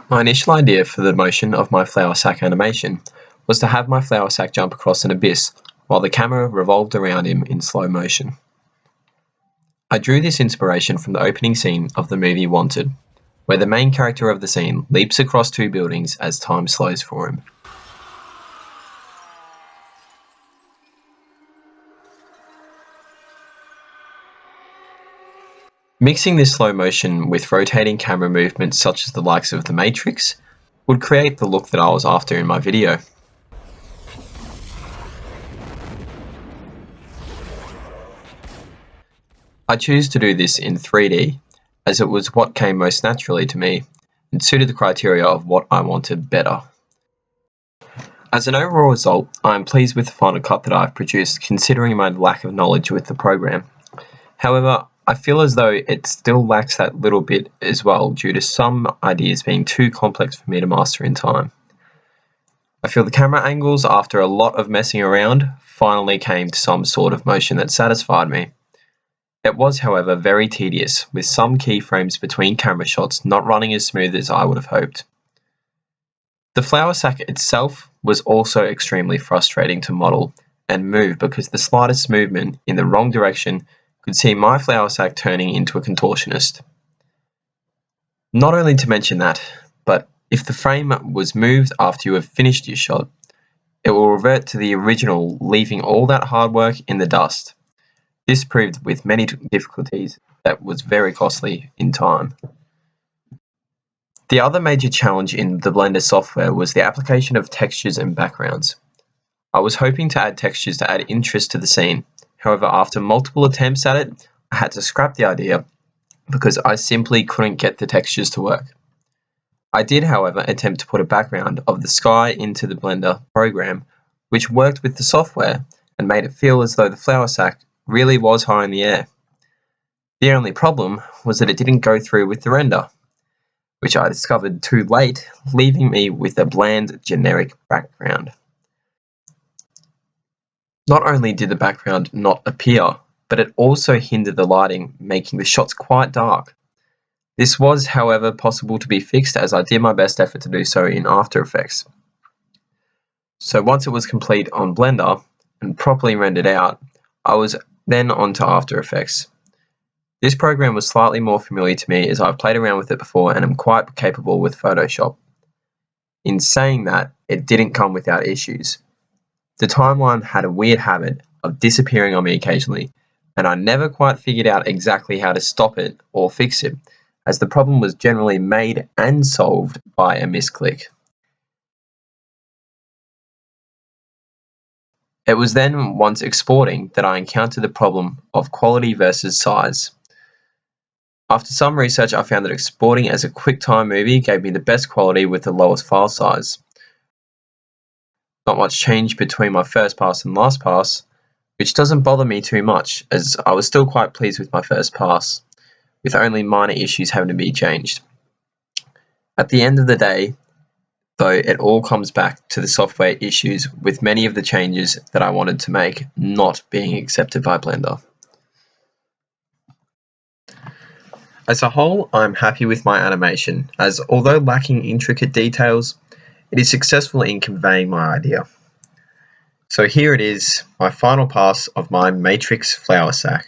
My initial idea for the motion of my flour sack animation was to have my flour sack jump across an abyss while the camera revolved around him in slow motion. I drew this inspiration from the opening scene of the movie Wanted, where the main character of the scene leaps across two buildings as time slows for him. Mixing this slow motion with rotating camera movements such as the likes of The Matrix would create the look that I was after in my video. I choose to do this in 3D as it was what came most naturally to me and suited the criteria of what I wanted better. As an overall result, I am pleased with the final cut that I've produced considering my lack of knowledge with the program. However, I feel as though it still lacks that little bit as well due to some ideas being too complex for me to master in time. I feel the camera angles, after a lot of messing around, finally came to some sort of motion that satisfied me. It was, however, very tedious, with some keyframes between camera shots not running as smooth as I would have hoped. The flour sack itself was also extremely frustrating to model and move because the slightest movement in the wrong direction could see my flour sack turning into a contortionist. Not only to mention that, but if the frame was moved after you have finished your shot, it will revert to the original, leaving all that hard work in the dust. This proved with many difficulties that was very costly in time. The other major challenge in the Blender software was the application of textures and backgrounds. I was hoping to add textures to add interest to the scene. However, after multiple attempts at it, I had to scrap the idea because I simply couldn't get the textures to work. I did, however, attempt to put a background of the sky into the Blender program, which worked with the software and made it feel as though the flour sack really was high in the air. The only problem was that it didn't go through with the render, which I discovered too late, leaving me with a bland, generic background. Not only did the background not appear, but it also hindered the lighting, making the shots quite dark. This was, however, possible to be fixed as I did my best effort to do so in After Effects. So once it was complete on Blender and properly rendered out, I was then on to After Effects. This program was slightly more familiar to me as I've played around with it before and am quite capable with Photoshop. In saying that, it didn't come without issues. The timeline had a weird habit of disappearing on me occasionally, and I never quite figured out exactly how to stop it or fix it, as the problem was generally made and solved by a misclick. It was then, once exporting, that I encountered the problem of quality versus size. After some research, I found that exporting as a QuickTime movie gave me the best quality with the lowest file size. Not much change between my first pass and last pass, which doesn't bother me too much, as I was still quite pleased with my first pass, with only minor issues having to be changed. At the end of the day, though, it all comes back to the software issues, with many of the changes that I wanted to make not being accepted by Blender. As a whole, I'm happy with my animation, as although lacking intricate details, it is successful in conveying my idea. So here it is, my final pass of my Matrix flour sack.